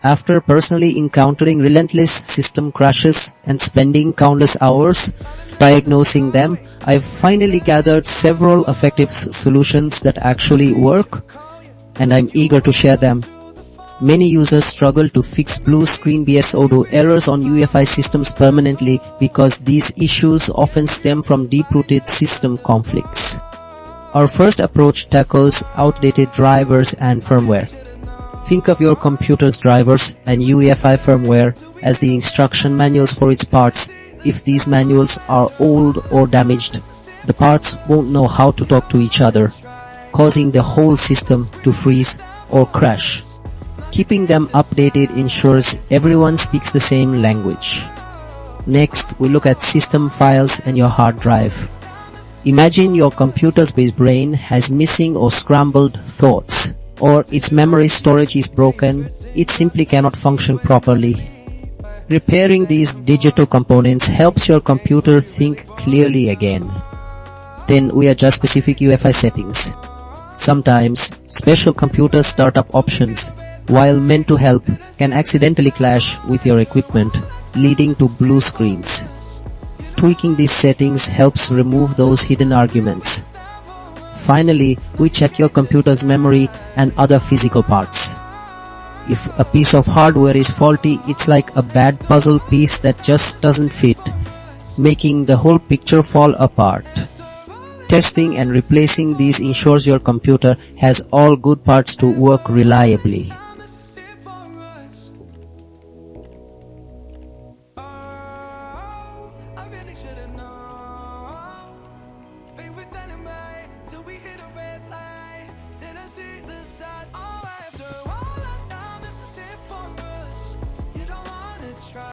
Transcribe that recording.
After personally encountering relentless system crashes and spending countless hours diagnosing them, I've finally gathered several effective solutions that actually work, and I'm eager to share them. Many users struggle to fix blue screen Bsod errors on UEFI systems permanently because these issues often stem from deep-rooted system conflicts. Our first approach tackles outdated drivers and firmware. Think of your computer's drivers and UEFI firmware as the instruction manuals for its parts. If these manuals are old or damaged, the parts won't know how to talk to each other, causing the whole system to freeze or crash. Keeping them updated ensures everyone speaks the same language. Next, we look at system files and your hard drive. Imagine your computer's base brain has missing or scrambled thoughts, or its memory storage is broken, it simply cannot function properly. Repairing these digital components helps your computer think clearly again. Then we adjust specific UEFI settings. Sometimes, special computer startup options, while meant to help, can accidentally clash with your equipment, leading to blue screens. Tweaking these settings helps remove those hidden arguments. Finally, we check your computer's memory and other physical parts. If a piece of hardware is faulty, it's like a bad puzzle piece that just doesn't fit, making the whole picture fall apart. Testing and replacing these ensures your computer has all good parts to work reliably. I really should've known.